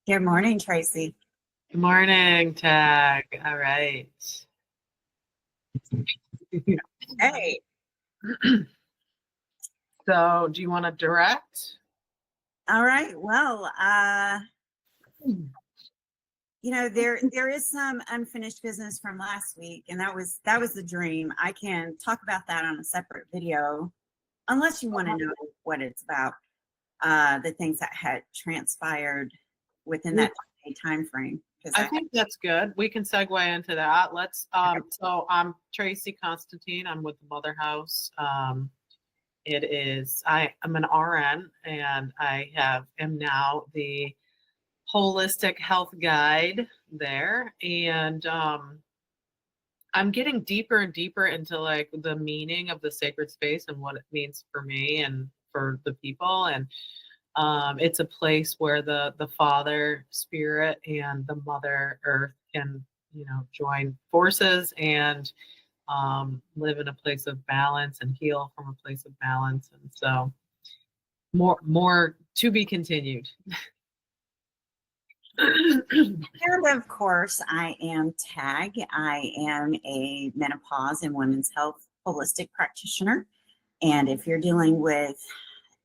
Good morning, Tracy. Good morning, Tag. All right. Hey. So, do you want to direct? All right. Well, there is some unfinished business from last week, and that was the dream. I can talk about that on a separate video, unless you want to know what it's about. The things that had transpired within that time frame. I think that's good. We can segue into that. Let's. So I'm Tracy Constantine. I'm with the Mother House. I'm an RN, and am now the holistic health guide there, and I'm getting deeper and deeper into like the meaning of the sacred space and what it means for me and for the people. And it's a place where the Father Spirit and the Mother Earth can, join forces and live in a place of balance and heal from a place of balance. And so more to be continued. And of course, I am Tag. I am a menopause and women's health holistic practitioner. And if you're dealing with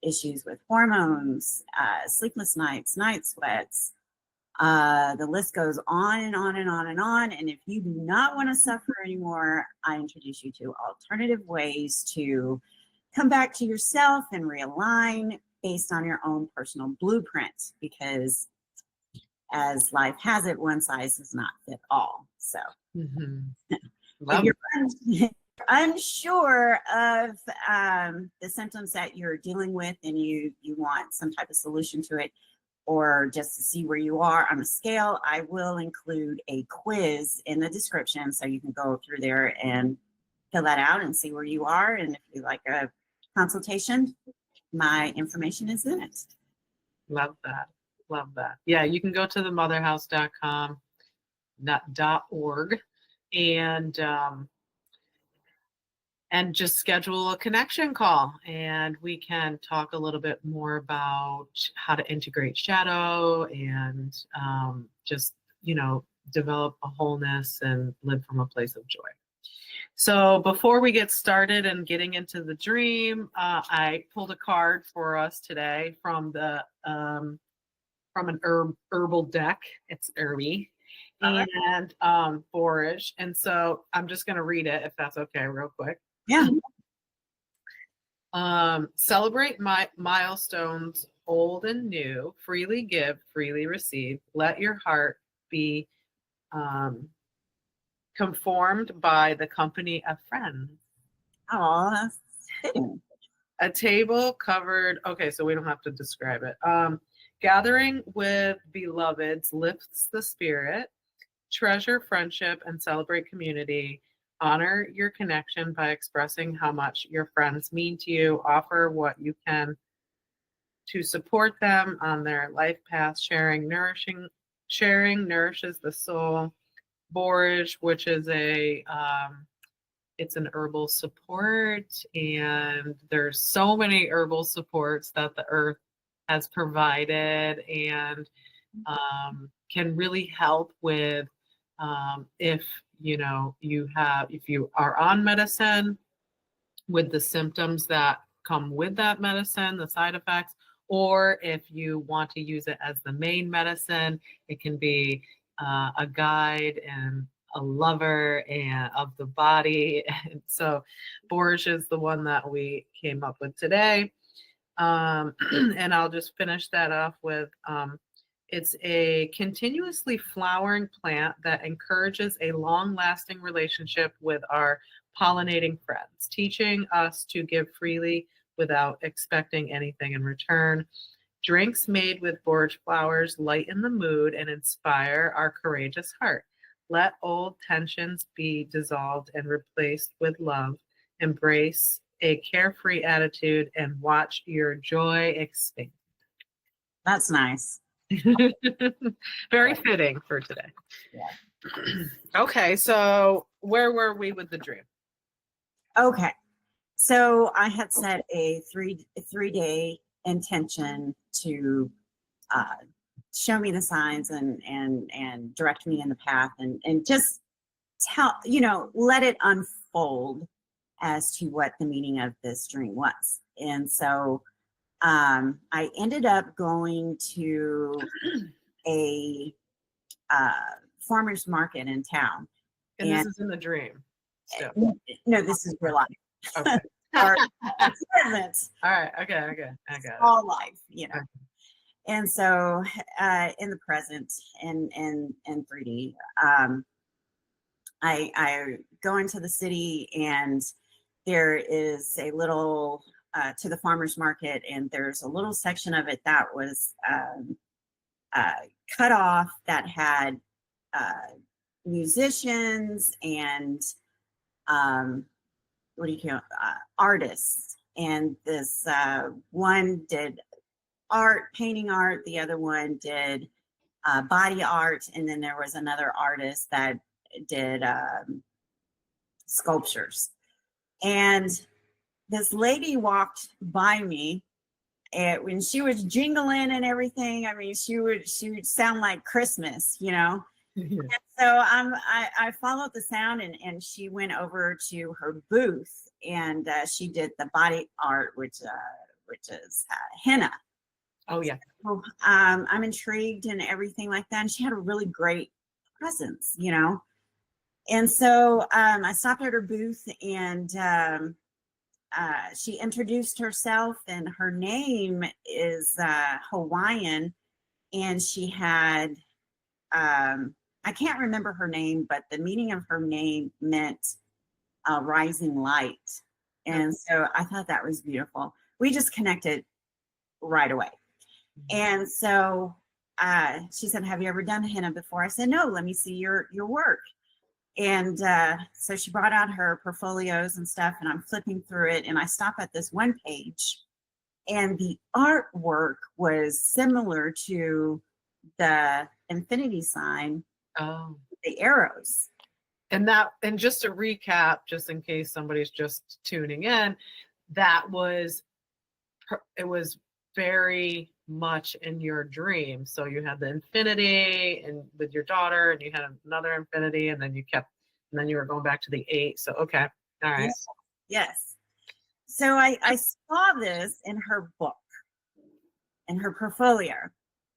issues with hormones, sleepless nights, night sweats, the list goes on and on and on and on. And if you do not want to suffer anymore, I introduce you to alternative ways to come back to yourself and realign based on your own personal blueprint, because as life has it, one size does not fit all. So if you're unsure of the symptoms that you're dealing with and you want some type of solution to it, or just to see where you are on a scale, I will include a quiz in the description so you can go through there and fill that out and see where you are. And if you like a consultation, my information is in it. Love that. Love that. Yeah, you can go to themotherhouse.com.org and just schedule a connection call, and we can talk a little bit more about how to integrate shadow and develop a wholeness and live from a place of joy. So before we get started and getting into the dream, I pulled a card for us today from an herbal deck. It's herby and forage. And so I'm just going to read it, if that's okay, real quick. Yeah. Celebrate my milestones, old and new. Freely give, freely receive. Let your heart be conformed by the company of friends. Oh, that's hidden. A table covered. Okay, so we don't have to describe it. Gathering with beloveds lifts the spirit. Treasure friendship and celebrate community. Honor your connection by expressing how much your friends mean to you. Offer what you can to support them on their life path. Sharing nourishes the soul. Borage, which is it's an herbal support, and there's so many herbal supports that the earth has provided and can really help with if you are on medicine, with the symptoms that come with that medicine, the side effects, or if you want to use it as the main medicine, it can be a guide and a lover and of the body. And so borage is the one that we came up with today. And I'll just finish that off with it's a continuously flowering plant that encourages a long-lasting relationship with our pollinating friends, teaching us to give freely without expecting anything in return. Drinks made with borage flowers lighten the mood and inspire our courageous heart. Let old tensions be dissolved and replaced with love. Embrace a carefree attitude and watch your joy expand. That's nice. Very fitting for today. Yeah. Okay, so where were we with the dream? Okay, so I had set a three-day intention to show me the signs and direct me in the path and just tell, let it unfold as to what the meaning of this dream was. And so I ended up going to a farmer's market in town. And this is in the dream. Still. No, this is real life. Okay. Or present. All right. Okay. I got it. All life, Okay. And so in the present in 3D, I go into the city, and there is a little to the farmer's market, and there's a little section of it that was cut off that had musicians and what do you call artists. And this one did art, painting art. The other one did body art. And then there was another artist that did sculptures. And this lady walked by me, and when she was jingling and everything, I mean, she would sound like Christmas, Yeah. And so I followed the sound, and she went over to her booth, and she did the body art, which is henna. Oh yeah. So, I'm intrigued and everything like that. And she had a really great presence, And so I stopped at her booth, and she introduced herself, and her name is Hawaiian, and she had I can't remember her name, but the meaning of her name meant rising light. And so I thought that was beautiful. We just connected right away. And so she said, "Have you ever done henna before?" I said, "No, let me see your work." And so she brought out her portfolios and stuff, and I'm flipping through it, and I stop at this one page, and the artwork was similar to the infinity sign, the arrows. And just to recap, just in case somebody's just tuning in, it was very much in your dream. So you had the infinity and with your daughter, and you had another infinity, and then you were going back to the 8. So okay. All right. Yes. So I saw this in her book, in her portfolio.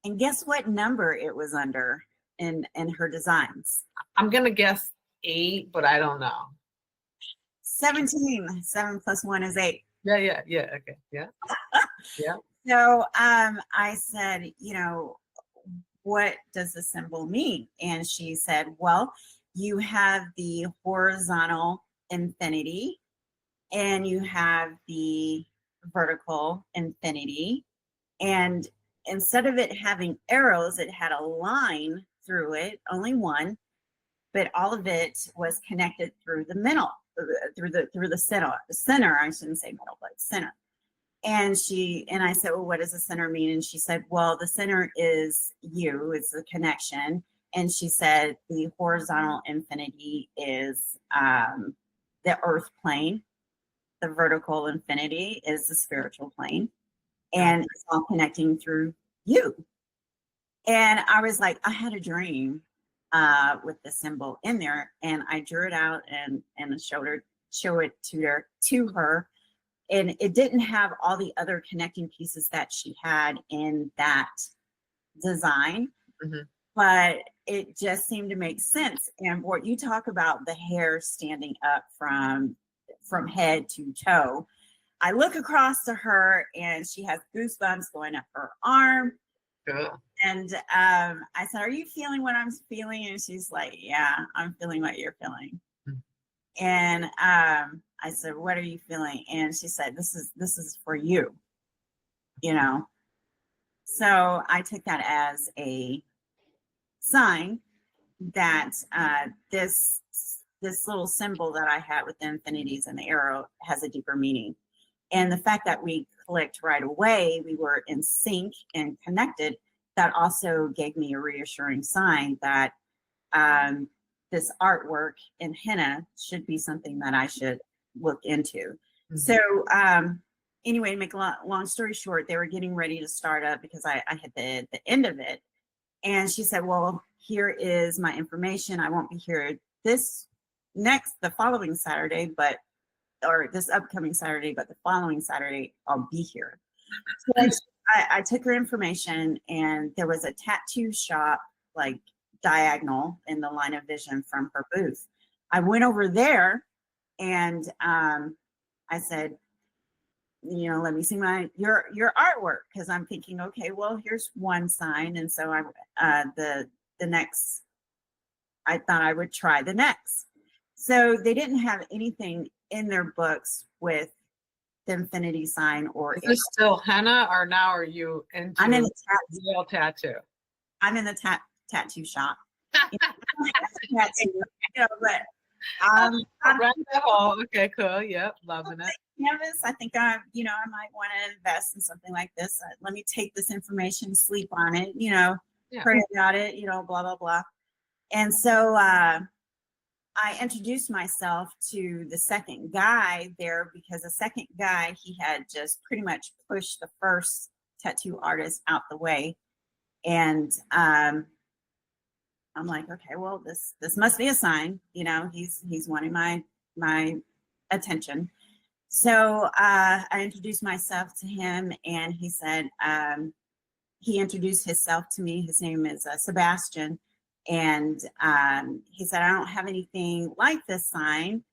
And guess what number it was under in her designs? I'm gonna guess 8, but I don't know. 17. 7 plus 1 is 8. Yeah. Okay. Yeah. Yeah. So I said, what does the symbol mean? And she said, well, you have the horizontal infinity, and you have the vertical infinity. And instead of it having arrows, it had a line through it, only one, but all of it was connected through the middle, through the center. I shouldn't say middle, but center. And I said, well, what does the center mean? And she said, well, the center is you, it's the connection. And she said, the horizontal infinity is the earth plane. The vertical infinity is the spiritual plane. And it's all connecting through you. And I was like, I had a dream with the symbol in there, and I drew it out and show it to her. And it didn't have all the other connecting pieces that she had in that design, but it just seemed to make sense. And what you talk about, the hair standing up from head to toe, I look across to her, and she has goosebumps going up her arm. Good. And I said, are you feeling what I'm feeling? And she's like, yeah, I'm feeling what you're feeling. And I said, what are you feeling? And she said, this is for you, So I took that as a sign that this little symbol that I had with the infinities and the arrow has a deeper meaning. And the fact that we clicked right away, we were in sync and connected, that also gave me a reassuring sign that this artwork in henna should be something that I should look into. So anyway, to make a long story short, they were getting ready to start up because I hit the end of it. And she said, well, here is my information. I won't be here the following Saturday, or this upcoming Saturday, but the following Saturday, I'll be here. So I took her information, and there was a tattoo shop like diagonal in the line of vision from her booth. I went over there, and I said, let me see your artwork, because I'm thinking, okay, well, here's one sign, and so the next, I thought I would try the next. So they didn't have anything in their books with the infinity sign or. Is this still henna, or now are you into I'm in the real tattoo? I'm in the tattoo shop. Tattoo, but I'm okay, cool. Yep, loving it. Canvas. I think I might want to invest in something like this. Let me take this information, sleep on it, pray about it, blah blah blah. And so I introduced myself to the second guy there, because the second guy, he had just pretty much pushed the first tattoo artist out the way. And I'm like, okay, well, this must be a sign, he's wanting my attention. So I introduced myself to him, and he said, he introduced himself to me. His name is Sebastian. And he said, I don't have anything like this sign,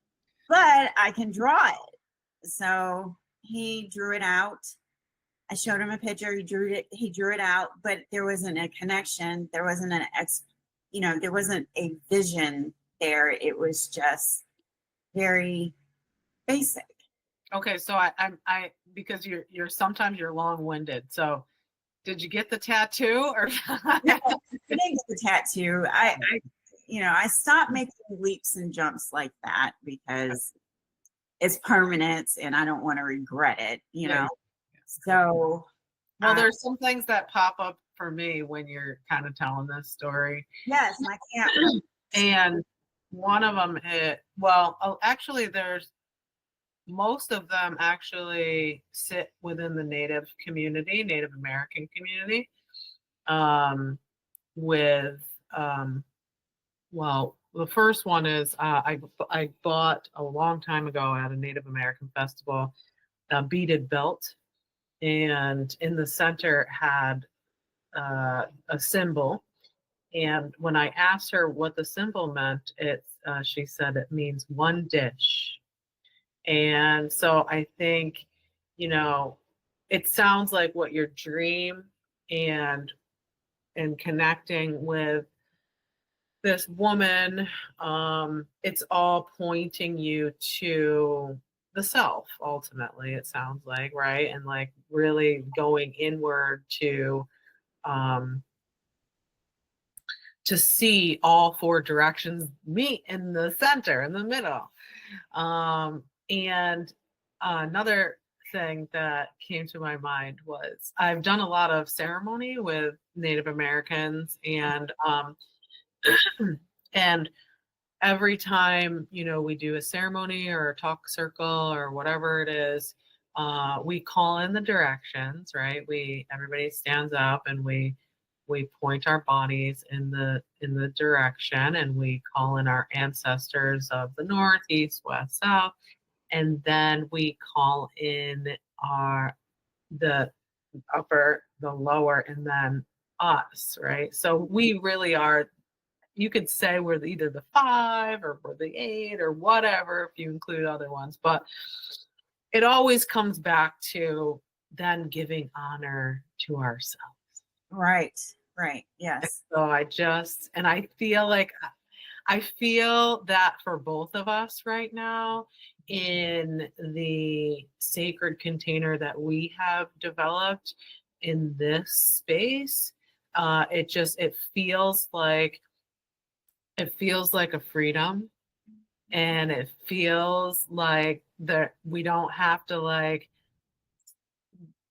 but I can draw it. So he drew it out. I showed him a picture. He drew it out, but there wasn't a connection. There wasn't there wasn't a vision there. It was just very basic. Okay, so I because you're sometimes you're long-winded. So did you get the tattoo or? No, I didn't get the tattoo. I stopped making leaps and jumps like that, because it's permanent and I don't want to regret it, Yeah. So. Well, there's some things that pop up for me when you're kind of telling this story. Yes, I can't. And one of them, actually, most of them actually sit within the Native American community. The first one is I bought a long time ago at a Native American festival a beaded belt, and in the center had a symbol. And when I asked her what the symbol meant, she said it means one dish. And so I think, it sounds like what your dream and connecting with this woman, it's all pointing you to the self, ultimately, it sounds like, right? And like really going inward to see all four directions meet in the center, in the middle. And another thing that came to my mind was I've done a lot of ceremony with Native Americans, and and every time we do a ceremony or a talk circle or whatever it is, we call in the directions, right? Everybody stands up and we point our bodies in the direction, and we call in our ancestors of the north, east, west, south, and then we call in the upper, the lower, and then us, right? So we really are, you could say we're either the 5 or we're the 8 or whatever, if you include other ones, but it always comes back to then giving honor to ourselves. Right. Yes. So I feel that for both of us right now, in the sacred container that we have developed in this space, it feels like a freedom, and it feels like that we don't have to like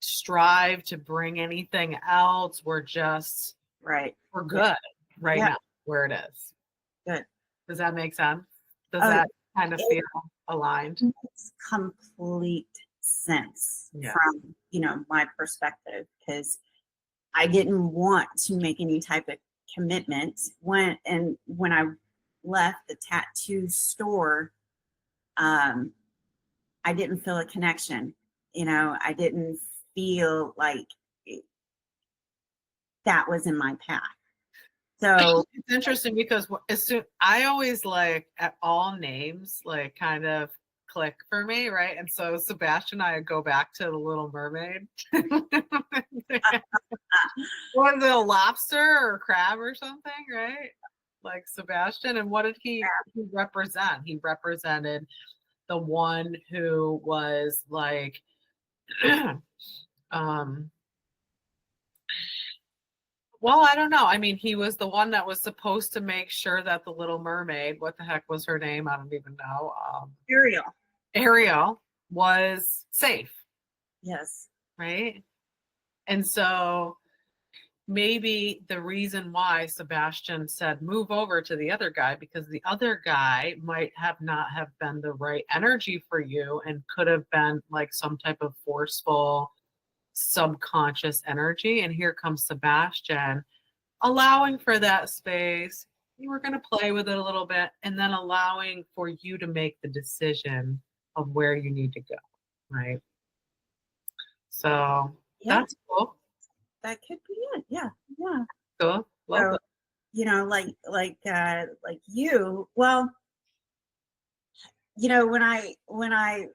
strive to bring anything else. We're just we're good now where it is. Good. Does that make sense? Does that kind of feel aligned? Makes complete sense from my perspective, because I didn't want to make any type of commitment. When I left the tattoo store, I didn't feel a connection. I didn't feel like that was in my path. So it's interesting because as soon I always like at all names like kind of click for me, right? And so Sebastian and I go back to the Little Mermaid. Was it a lobster or a crab or something, right? Like Sebastian. And what did he represent? He represented the one who was like well, I don't know. I mean, he was the one that was supposed to make sure that the Little Mermaid, what the heck was her name? I don't even know. Ariel was safe. Yes. Right. And so maybe the reason why Sebastian said move over to the other guy, because the other guy might not have been the right energy for you and could have been like some type of forceful subconscious energy. And here comes Sebastian allowing for that space. You were going to play with it a little bit and then allowing for you to make the decision of where you need to go. Right. So that's cool. That could be it. Yeah. Yeah. Cool. Love it. Like you, well, when I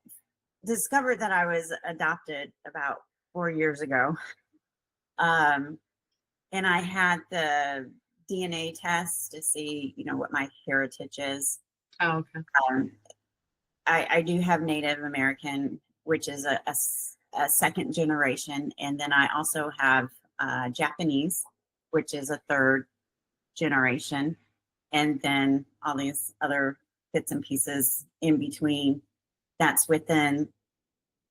discovered that I was adopted about 4 years ago, and I had the DNA test to see, what my heritage is. Oh, okay. I do have Native American, which is a second generation, and then I also have Japanese, which is a third generation, and then all these other bits and pieces in between. That's within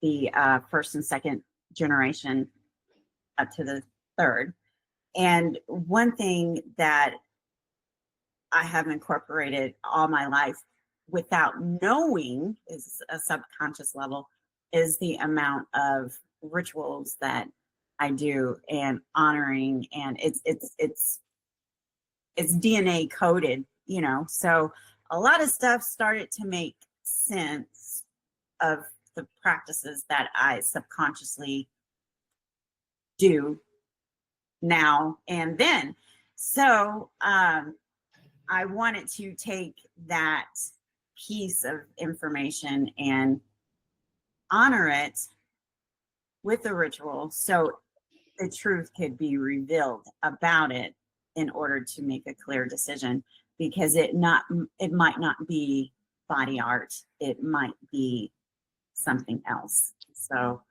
the first and second generation up to the third. And one thing that I have incorporated all my life without knowing is a subconscious level is the amount of rituals that I do and honoring, and it's DNA coded, so a lot of stuff started to make sense of the practices that I subconsciously do now and then. So I wanted to take that piece of information and honor it with the ritual so the truth could be revealed about it in order to make a clear decision, because it might not be body art, it might be something else. So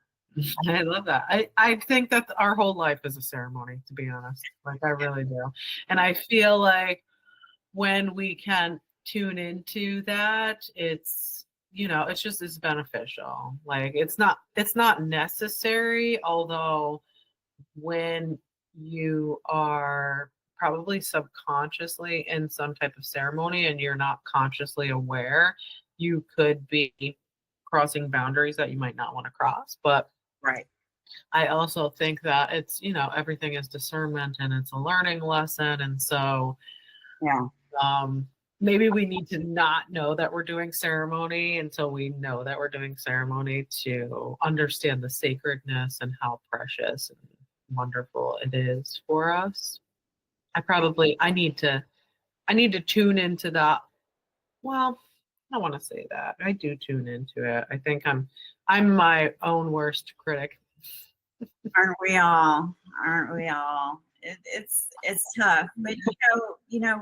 I love that. I think that our whole life is a ceremony, to be honest. Like I really do. And I feel like when we can tune into that, it's beneficial. Like it's not necessary, although when you are probably subconsciously in some type of ceremony and you're not consciously aware, you could be crossing boundaries that you might not want to cross. But right. I also think that it's, everything is discernment and it's a learning lesson. And so maybe we need to not know that we're doing ceremony until we know that we're doing ceremony to understand the sacredness and how precious and wonderful it is for us. I need to tune into that. Well, I don't want to say that. I do tune into it. I think I'm my own worst critic. Aren't we all? It's tough, but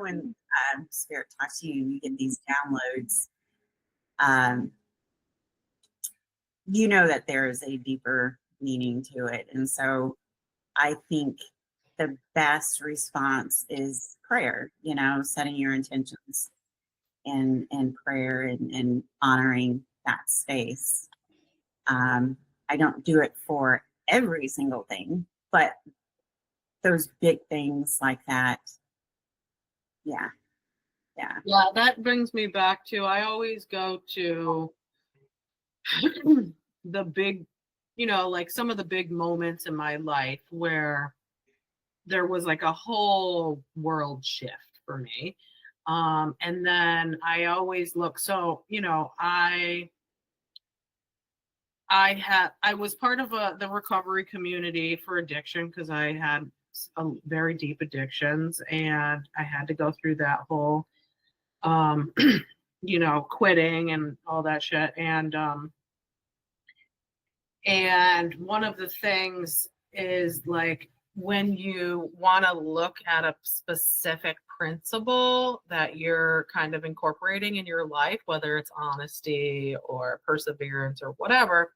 when spirit talks to you, you get these downloads. That there is a deeper meaning to it, and so I think the best response is prayer. Setting your intentions and prayer and honoring that space. I don't do it for every single thing, but those big things like that. Yeah. That brings me back to, I always go to the big, like some of the big moments in my life where there was like a whole world shift for me. And then I always look, so, you know, I was part of the recovery community for addiction because I had very deep addictions, and I had to go through that whole, you know, quitting and all that shit. And one of the things is like when you want to look at a specific principle that you're kind of incorporating in your life, whether it's honesty or perseverance or whatever,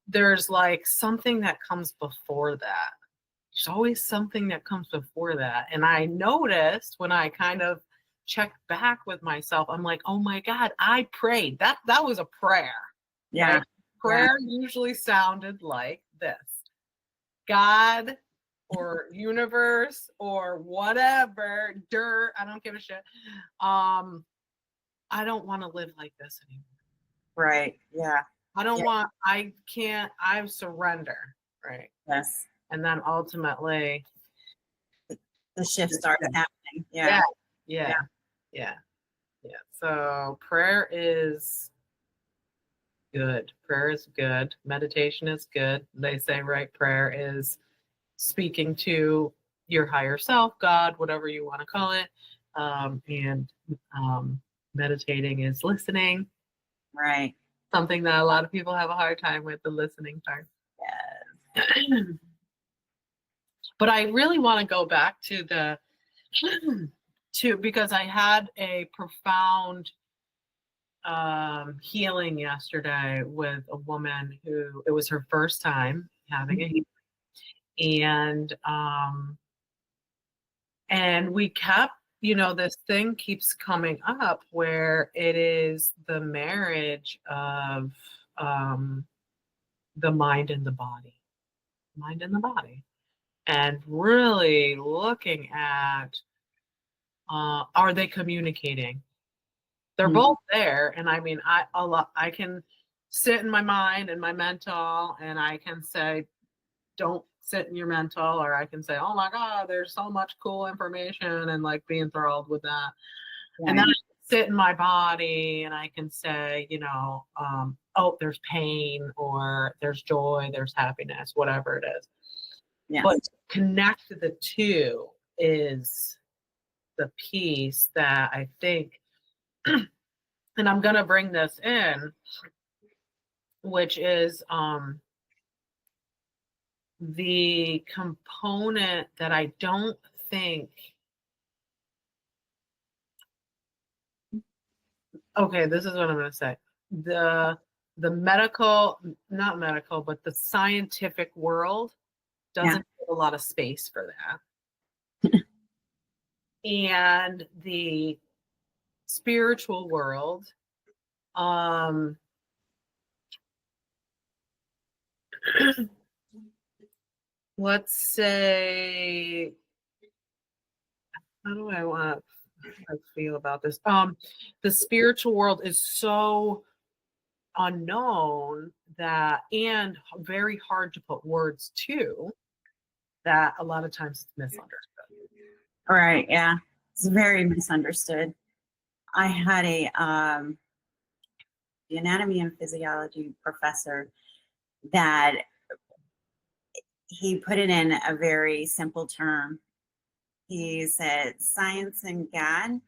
there's like something that comes before that. There's always something that comes before that. And I noticed when I kind of checked back with myself, I'm like, oh my God, I prayed. That was a prayer. Yeah. Right? Prayer usually sounded like this: God or universe or whatever, dirt, I don't give a shit. I don't want to live like this anymore. Right. Yeah. I don't want, I can't, I surrender. Right. Yes. And then ultimately the shift starts happening. Yeah. Yeah. So prayer is good. Prayer is good. Meditation is good. They say, right, prayer is speaking to your higher self, God, whatever you want to call it. And meditating is listening. Right. Something that a lot of people have a hard time with, the listening part. Yes. But I really want to go back to because I had a profound healing yesterday with a woman who, it was her first time having a healing. And we kept, you know, this thing keeps coming up where it is the marriage of the mind and the body. And really looking at, are they communicating? They're both there. And I mean, I can sit in my mind and my mental, and I can say, don't sit in your mental, or I can say, oh my God, there's so much cool information, and like be enthralled with that. Right. And then I sit in my body and I can say, you know, oh, there's pain, or there's joy, there's happiness, whatever it is. Yeah. But connect the two is the piece that I think, and I'm going to bring this in, which is the component that I don't think, okay, this is what I'm going to say. The medical, not medical, but the scientific world doesn't have a lot of space for that. And the spiritual world, let's say, how do I want to feel about this? The spiritual world is so unknown that, and very hard to put words to, that a lot of times it's misunderstood. Right. Yeah. It's very misunderstood. I had the anatomy and physiology professor that he put it in a very simple term. He said, science and God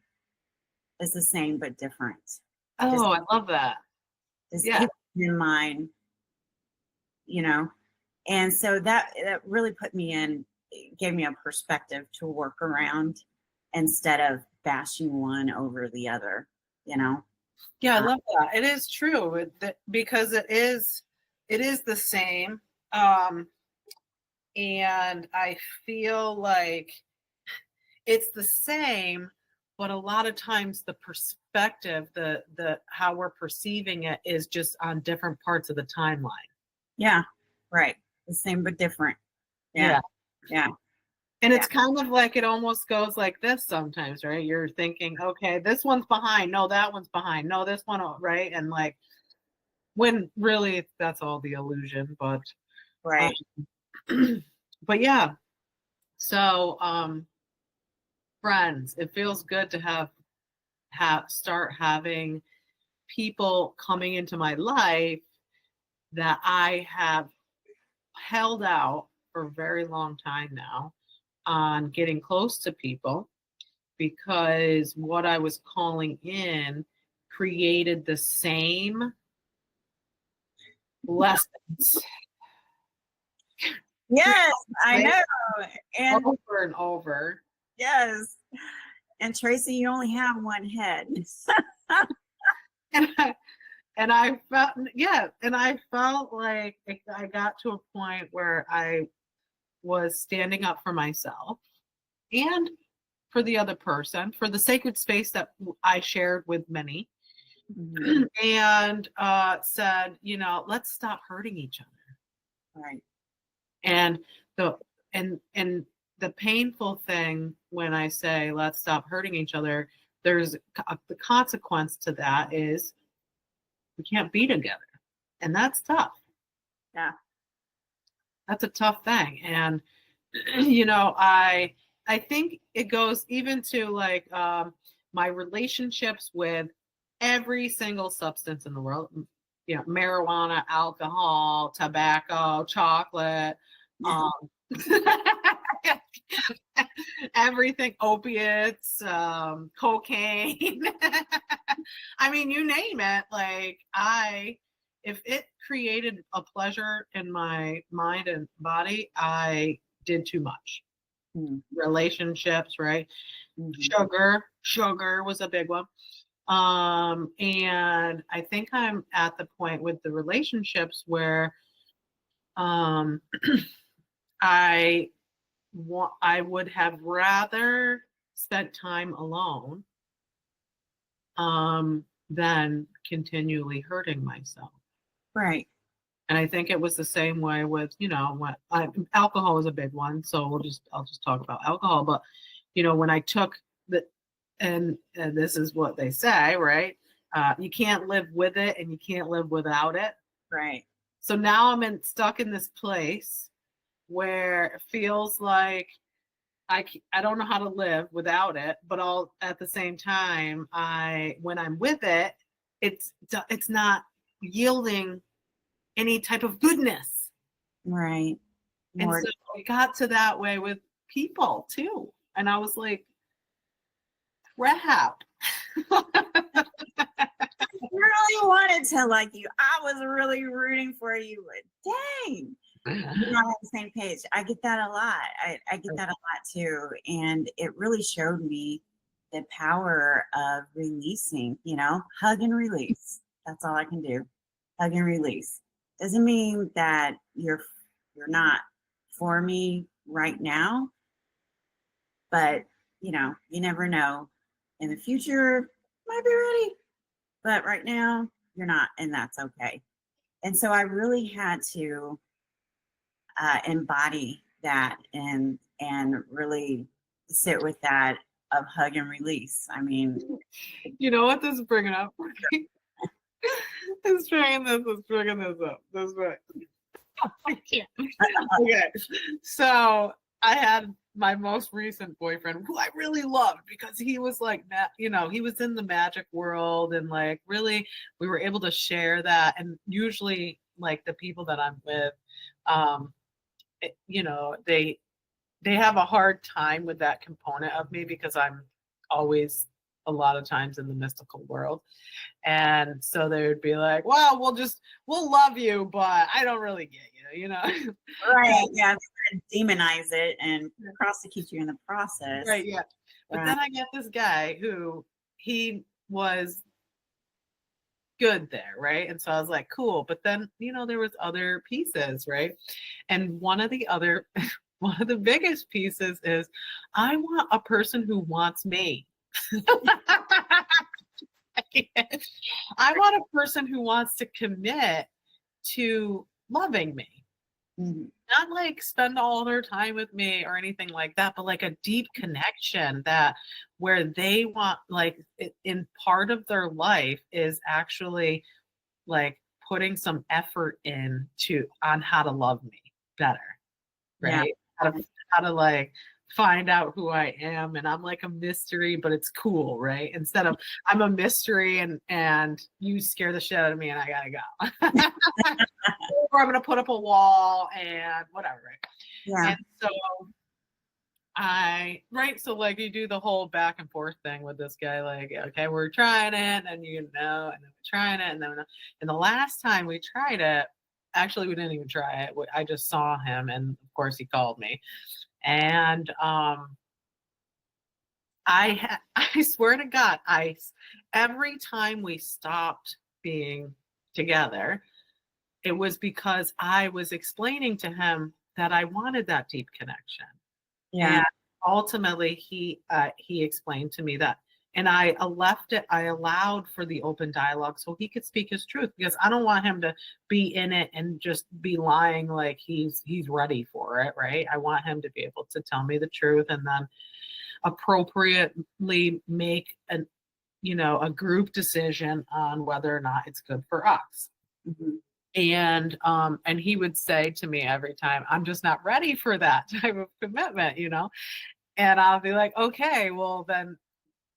is the same but different. Oh, I love that. Just keep it in mind, you know. And so that really put me in, gave me a perspective to work around instead of bashing one over the other, you know. Yeah, I love that. It is true, because it is the same. And I feel like it's the same, but a lot of times the perspective, the how we're perceiving it is just on different parts of the timeline. Yeah, right. The same but different. Yeah. And it's kind of like, it almost goes like this sometimes, right? You're thinking, okay, this one's behind. No, that one's behind. No, this one, right? And like, when really that's all the illusion, but right. But yeah. So, friends, it feels good to start having people coming into my life that I have held out for a very long time now on getting close to people, because what I was calling in created the same lessons Yes, I know. And over and over. yes. And Tracy, you only have one head. And I felt like I got to a point where I was standing up for myself and for the other person, for the sacred space that I shared with many, Mhm. and said, let's stop hurting each other. Right. And the and the painful thing when I say let's stop hurting each other, there's the consequence to that is we can't be together, and that's tough. Yeah. That's a tough thing. And I think it goes even to like my relationships with every single substance in the world, marijuana, alcohol, tobacco, chocolate, um, everything, opiates, cocaine. I mean, you name it. Like if it created a pleasure in my mind and body, I did too much. Relationships, right? Sugar was a big one. And I think I'm at the point with the relationships where I would have rather spent time alone than continually hurting myself. Right. And I think it was the same way with, alcohol is a big one. So I'll just talk about alcohol. But, when I took and this is what they say, right? You can't live with it and you can't live without it. Right. So now I'm stuck in this place where it feels like I don't know how to live without it, but at the same time, when I'm with it, it's not yielding any type of goodness. Right. And so it got to that way with people too. And I was like, crap. I really wanted to like you. I was really rooting for you, but dang. We're not on the same page. I get that a lot. I get that a lot too. And it really showed me the power of releasing, hug and release. That's all I can do. Hug and release. Doesn't mean that you're not for me right now, but you never know. In the future, might be ready, but right now you're not, and that's okay. And so I really had to embody that and really sit with that of hug and release. I mean, you know what this is bringing up? It's bringing this up. This way. I can't. Okay, so I had my most recent boyfriend, who I really loved because he was like that, he was in the magic world, and like really we were able to share that. And usually like the people that I'm with, they have a hard time with that component of me because I'm always a lot of times in the mystical world. And so they would be like, well, we'll love you, but I don't really get you, Right. Yeah. Demonize it and prosecute you in the process. Right. Yeah. But then I get this guy who he was good there. Right. And so I was like, cool. But then, there was other pieces. Right. And one of the biggest pieces is I want a person who wants me. I want a person who wants to commit to loving me. Mm-hmm. Not like spend all their time with me or anything like that, but like a deep connection that where they want, like in part of their life is actually like putting some effort on how to love me better. Right. Yeah. How to like find out who I am, and I'm like a mystery, but it's cool, right? Instead of I'm a mystery and you scare the shit out of me and I gotta go. Or I'm gonna put up a wall and whatever, right? Yeah. And so so like you do the whole back and forth thing with this guy, like, okay, we're trying it, and and then we're trying it, and the last time we tried it, actually we didn't even try it. I just saw him, and of course he called me, and I swear to God, every time we stopped being together, it was because I was explaining to him that I wanted that deep connection. Yeah. And ultimately, he explained to me that, and I allowed for the open dialogue so he could speak his truth, because I don't want him to be in it and just be lying like he's ready for it, right? I want him to be able to tell me the truth and then appropriately make a group decision on whether or not it's good for us. Mhm. And he would say to me every time, I'm just not ready for that type of commitment, and I'll be like, okay, well then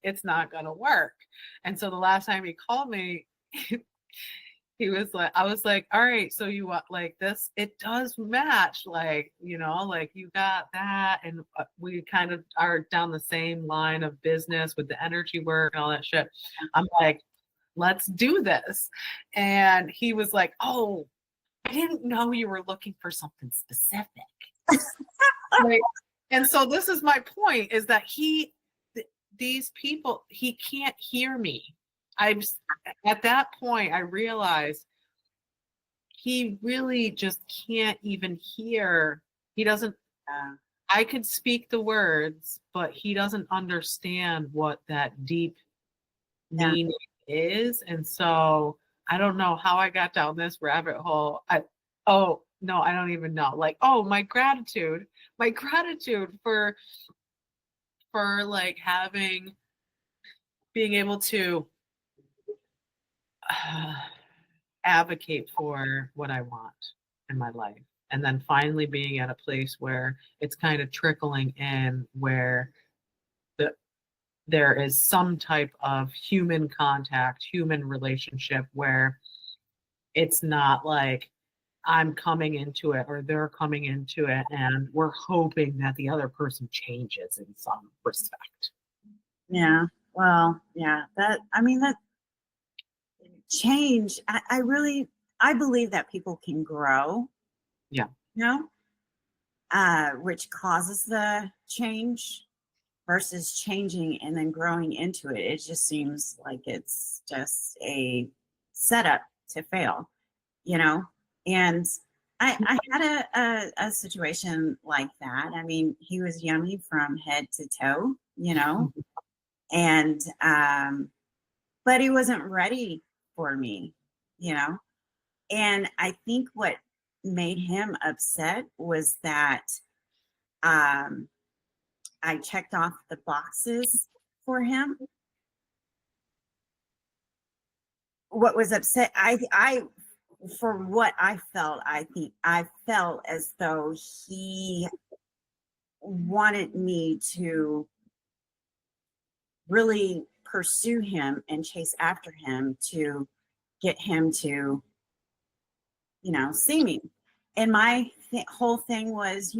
it's not gonna work. And so the last time he called me, he was like, I was like, all right, so you want like this, it does match, like, like you got that, and we kind of are down the same line of business with the energy work and all that shit. I'm like, let's do this. And he was like, oh, I didn't know you were looking for something specific. Right. And so this is my point, is that these people, he can't hear me. At that point, I realized he really just can't even hear. He doesn't, I could speak the words, but he doesn't understand what that deep meaning is. And so I don't know how I got down this rabbit hole. Oh no, I don't even know. Like, oh, my gratitude for like being able to advocate for what I want in my life. And then finally being at a place where it's kind of trickling in, where there is some type of human contact, human relationship, where it's not like I'm coming into it or they're coming into it and we're hoping that the other person changes in some respect. Yeah. Well, yeah, that change, I believe that people can grow. Yeah. Which causes the change versus changing and then growing into it. It just seems like it's just a setup to fail, you know? And I had a situation like that. I mean, he was yummy from head to toe, and but he wasn't ready for me, you know. And I think what made him upset was that I checked off the boxes for him. What was upset, for what I felt, I think I felt as though he wanted me to really pursue him and chase after him to get him to, see me. And my whole thing was,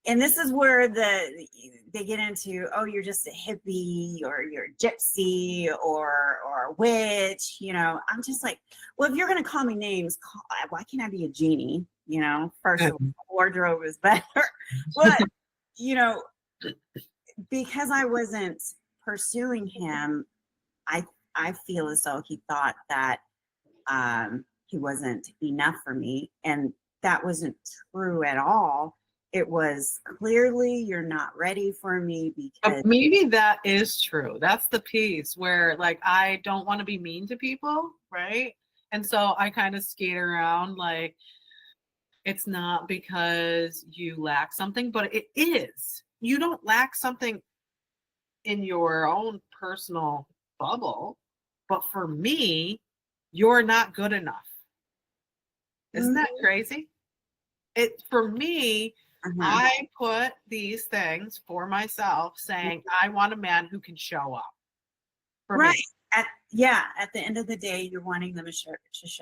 and this is where they get into, oh, you're just a hippie or you're a gypsy or a witch. I'm just like, well, if you're going to call me names, why can't I be a genie? First of all, wardrobe is better. But, because I wasn't pursuing him, I feel as though he thought that he wasn't enough for me. And that wasn't true at all. It was clearly, you're not ready for me because maybe that is true. That's the piece where, like, I don't want to be mean to people, right? And so I kind of skate around like it's not because you lack something, but it is. You don't lack something in your own personal bubble, but for me, you're not good enough. Isn't that crazy? For me, I put these things for myself saying, I want a man who can show up for Right. me. At the end of the day, you're wanting them to show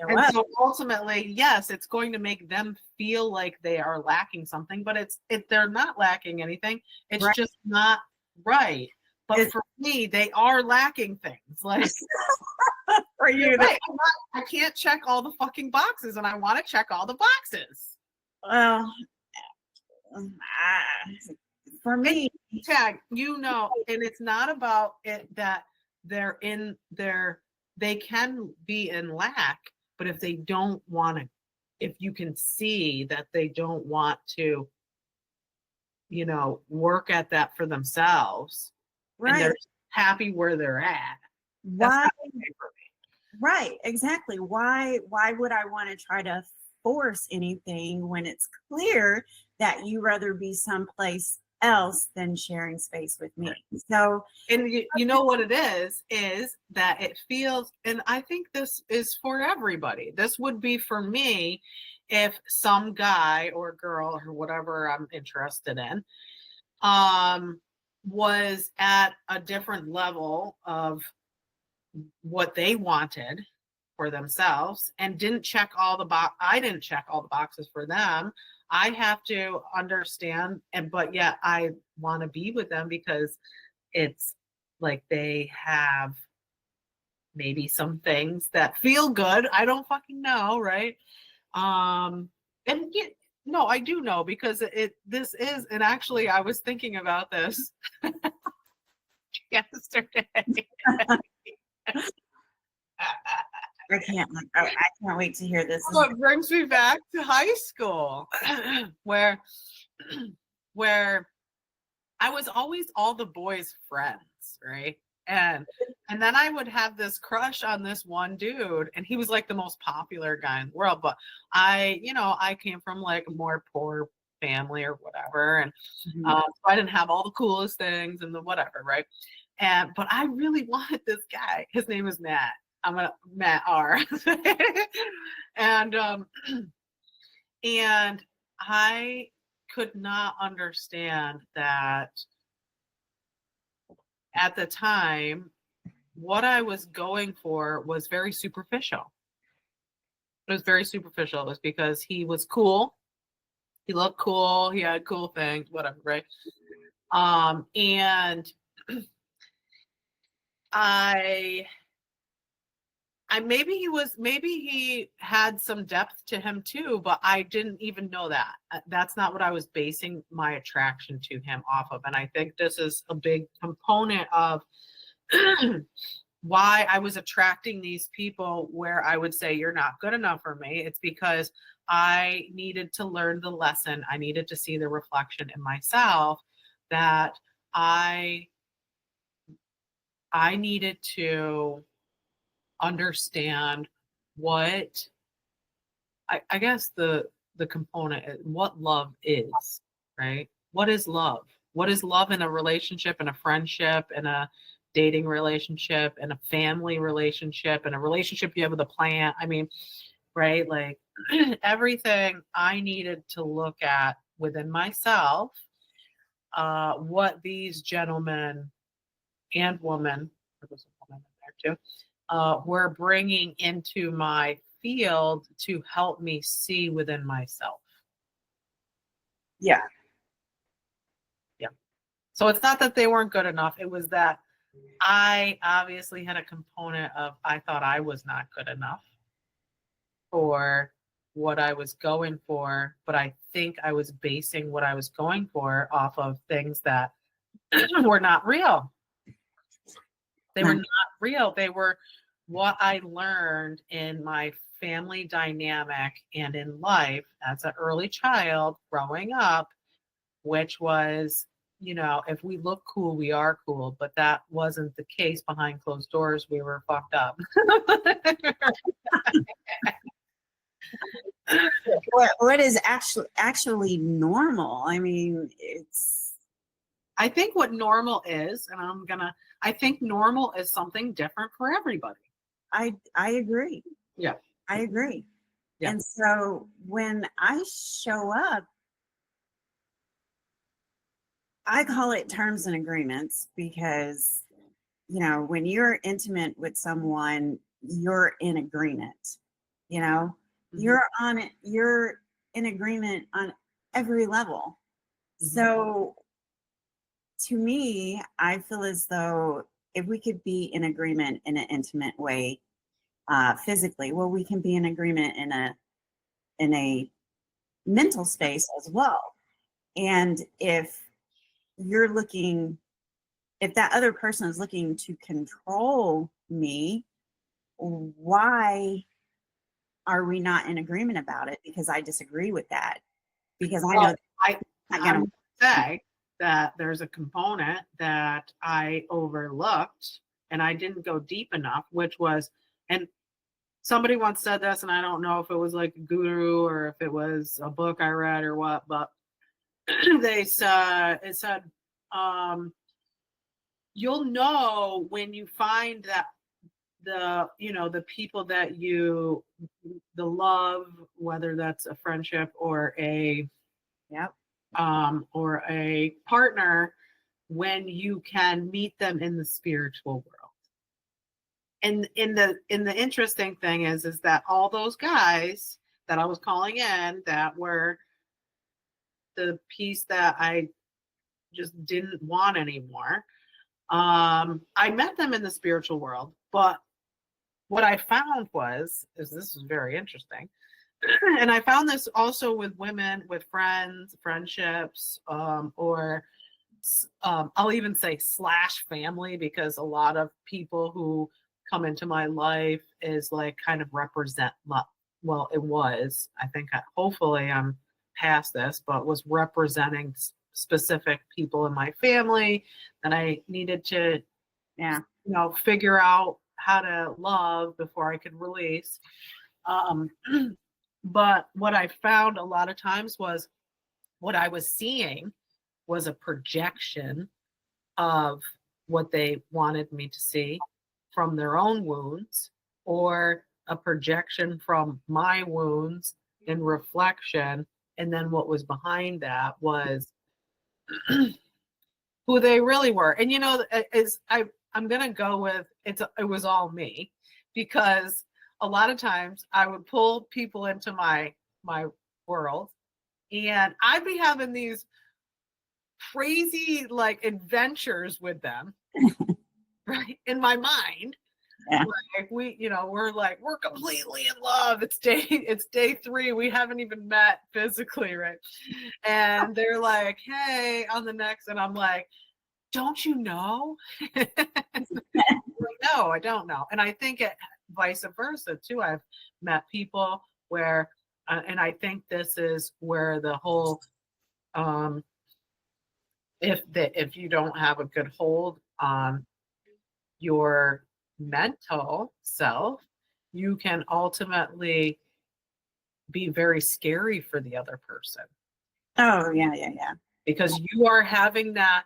And up. so ultimately, yes, it's going to make them feel like they are lacking something, but they're not lacking anything. It's Right. just not right. But It's- for me, they are lacking things. Like for you, you're right, I can't check all the fucking boxes, and I want to check all the boxes. well, for me, Tag, and it's not about it that they can be in lack, but if they don't want to, if you can see that they don't want to, work at that for themselves, and right? they're happy where they're at. That's Why? not okay for me. Right, exactly. Why would I want to try to force anything when it's clear that you rather be someplace else than sharing space with me? So, And you know what it is that it feels, and I think this is for everybody. This would be for me if some guy or girl or whatever I'm interested in was at a different level of what they wanted for themselves and didn't check all the I didn't check all the boxes for them. I have to understand, but yet I want to be with them because it's like they have maybe some things that feel good. I don't fucking know, right? And no, I do know because this is, and actually I was thinking about this yesterday. I can't wait to hear this. So it brings me back to high school, where I was always all the boys' friends, right? And then I would have this crush on this one dude, and he was like the most popular guy in the world. But I came from like a more poor family or whatever, and so I didn't have all the coolest things and the whatever, right? But I really wanted this guy. His name is Matt. Matt R. and and I could not understand that at the time what I was going for was very superficial. It was very superficial. It was because he was cool. He looked cool. He had cool things, whatever, right? And maybe he had some depth to him too, but I didn't even know that. That's not what I was basing my attraction to him off of. And I think this is a big component of why I was attracting these people where I would say, you're not good enough for me. It's because I needed to learn the lesson. I needed to see the reflection in myself that I needed to understand what I guess the component is what love is, right? What is love? What is love in a relationship, in a friendship, in a dating relationship, in a family relationship, in a relationship you have with a plant? I mean, right? Like everything I needed to look at within myself, what these gentlemen and women, there was a woman in there too, were bringing into my field to help me see within myself. Yeah. Yeah. So it's not that they weren't good enough. It was that I obviously had a component of I thought I was not good enough for what I was going for, but I think I was basing what I was going for off of things that were not real. They were not real. They were what I learned in my family dynamic and in life as an early child growing up, which was, if we look cool, we are cool. But that wasn't the case behind closed doors. We were fucked up. What is actually normal? I mean, I think what normal is, and I think normal is something different for everybody. I agree. Yeah. I agree. Yeah. And so when I show up I call it terms and agreements because, when you're intimate with someone, you're in agreement. You're in agreement on every level. So to me, I feel as though if we could be in agreement in an intimate way, physically, well, we can be in agreement in a mental space as well. And if that other person is looking to control me, why are we not in agreement about it? Because I disagree with that. Because I know I would say that there's a component that I overlooked and I didn't go deep enough, which was, and somebody once said this, and I don't know if it was like a guru or if it was a book I read or what, but it said, you'll know when you find that the people that the love, whether that's a friendship or a or a partner, when you can meet them in the spiritual world. And in the interesting thing is that all those guys that I was calling in that were the piece that I just didn't want anymore, I met them in the spiritual world. But what I found this is very interesting. And I found this also with women, with friendships, or I'll even say / family, because a lot of people who come into my life is like kind of represent, well, it was, I think, hopefully I'm past this, but was representing specific people in my family that I needed to, figure out how to love before I could release. But what I found a lot of times was what I was seeing was a projection of what they wanted me to see from their own wounds, or a projection from my wounds in reflection. And then what was behind that was who they really were. And I'm going to go with it was all me, because a lot of times I would pull people into my world, and I'd be having these crazy like adventures with them, right? In my mind. Yeah. Like we're completely in love. It's day 3. We haven't even met physically, right? And they're like, hey, on the next, and I'm like, don't you know? No, I don't know. And I think it vice versa too. I've met people where, and I think this is where the whole, if you don't have a good hold on your mental self, you can ultimately be very scary for the other person. Oh, yeah. Because you are having that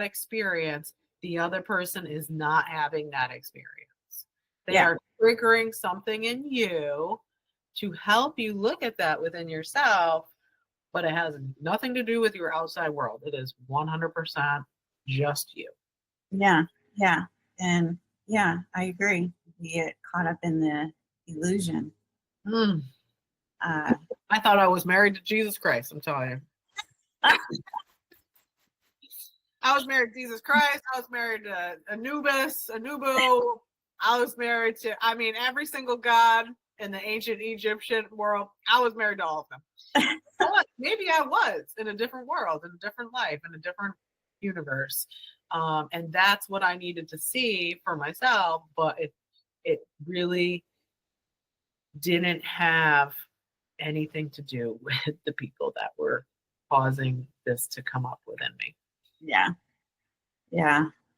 experience. The other person is not having that experience. They are triggering something in you to help you look at that within yourself, but it has nothing to do with your outside world. It is 100% just you. Yeah. And I agree. We get caught up in the illusion. I thought I was married to Jesus Christ, I'm telling you. I was married to Jesus Christ. I was married to Anubis, Anubu. I was married to, every single god in the ancient Egyptian world. I was married to all of them. But maybe I was in a different world, in a different life, in a different universe. And that's what I needed to see for myself. But it really didn't have anything to do with the people that were causing this to come up within me. Yeah.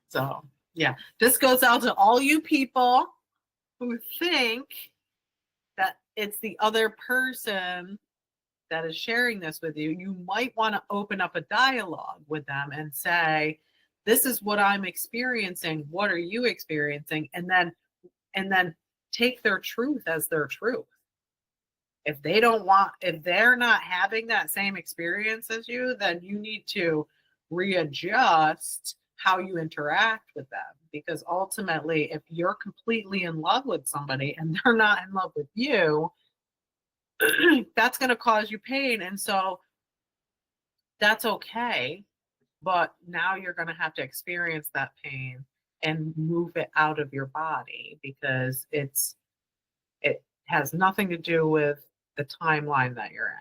So, this goes out to all you people who think that it's the other person that is sharing this with you. You might want to open up a dialogue with them and say, this is what I'm experiencing. What are you experiencing? And then take their truth as their truth. If they're not having that same experience as you, then you need to readjust how you interact with them. Because ultimately, if you're completely in love with somebody and they're not in love with you, that's going to cause you pain. And so that's okay. But now you're going to have to experience that pain and move it out of your body, because it has nothing to do with the timeline that you're in.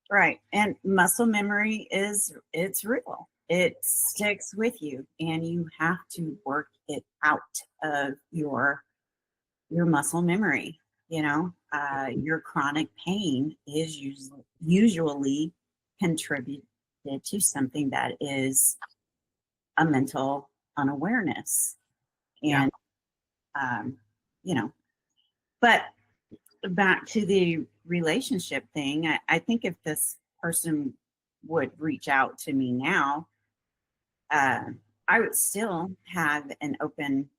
Right. And muscle memory it's real. It sticks with you, and you have to work it out of your muscle memory. Your chronic pain is usually contributed to something that is a mental unawareness. And but back to the relationship thing, I think if this person would reach out to me now, I would still have an open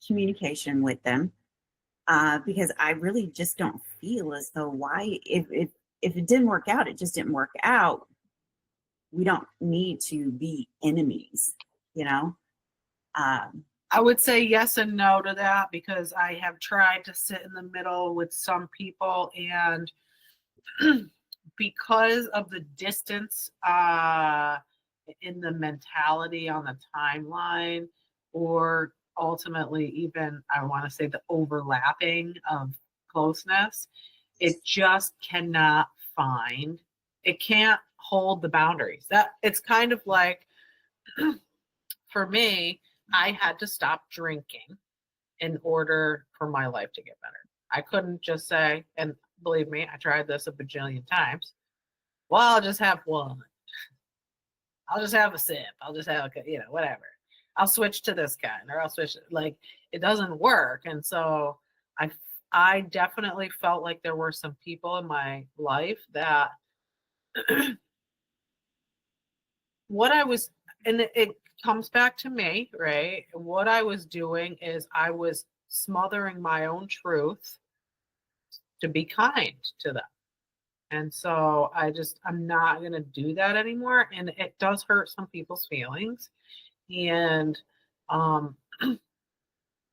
communication with them, because I really just don't feel as though if it didn't work out, it just didn't work out. We don't need to be enemies, I would say yes and no to that, because I have tried to sit in the middle with some people, and because of the distance in the mentality on the timeline, or ultimately even, I want to say, the overlapping of closeness, it just cannot it can't hold the boundaries. That it's kind of like, for me, I had to stop drinking in order for my life to get better. I couldn't just say, and believe me, I tried this a bajillion times, well, I'll just have one. I'll just have a sip. I'll just have, whatever. I'll switch to this kind, or I'll switch. Like, it doesn't work. And so I definitely felt like there were some people in my life that what I was, and it comes back to me, right? What I was doing is I was smothering my own truth to be kind to them. And so I'm not going to do that anymore. And it does hurt some people's feelings. And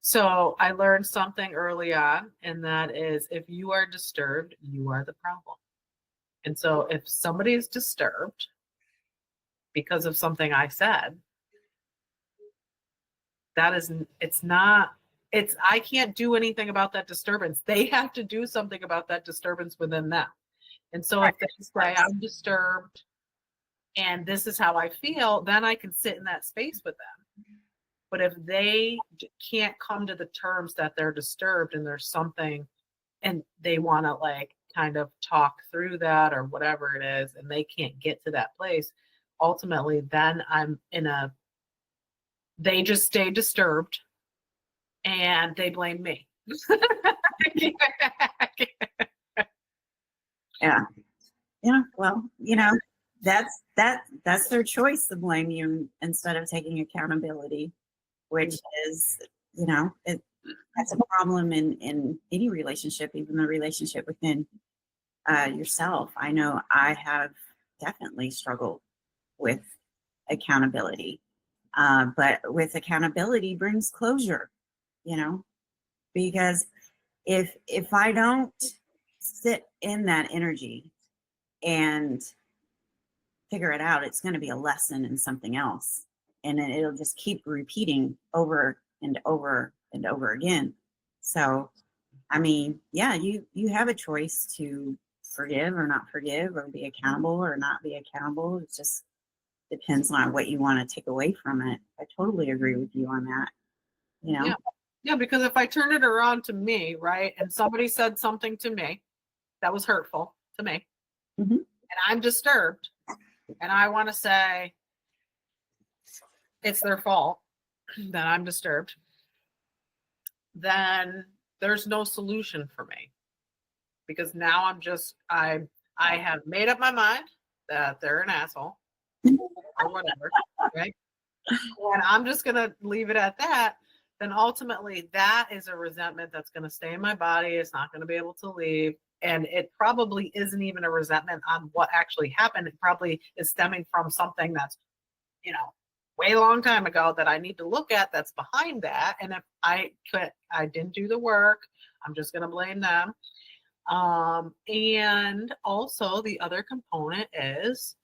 so I learned something early on, and that is, if you are disturbed, you are the problem. And so if somebody is disturbed because of something I said, I can't do anything about that disturbance. They have to do something about that disturbance within them. And so if they say, I'm disturbed and this is how I feel, then I can sit in that space with them. But if they can't come to the terms that they're disturbed and there's something, and they want to kind of talk through that or whatever it is, and they can't get to that place, ultimately then they just stay disturbed and they blame me. Yeah. Well, that's their choice to blame you instead of taking accountability, which is, that's a problem in any relationship, even the relationship within yourself. I know I have definitely struggled with accountability, but with accountability brings closure, because if I don't sit in that energy and figure it out, it's going to be a lesson in something else, and then it'll just keep repeating over and over and over again. So I mean, yeah, you have a choice to forgive or not forgive, or be accountable or not be accountable. It just depends on what you want to take away from it. I totally agree with you on that. Yeah, because if I turn it around to me, right, and somebody said something to me that was hurtful to me, and I'm disturbed, and I want to say it's their fault that I'm disturbed, then there's no solution for me, because now I have made up my mind that they're an asshole or whatever, right? And I'm just going to leave it at that. Then ultimately that is a resentment that's going to stay in my body. It's not going to be able to leave. and it probably isn't even a resentment on what actually happened. It probably is stemming from something that's, way long time ago that I need to look at that's behind that. And if I didn't do the work, I'm just going to blame them. And also the other component is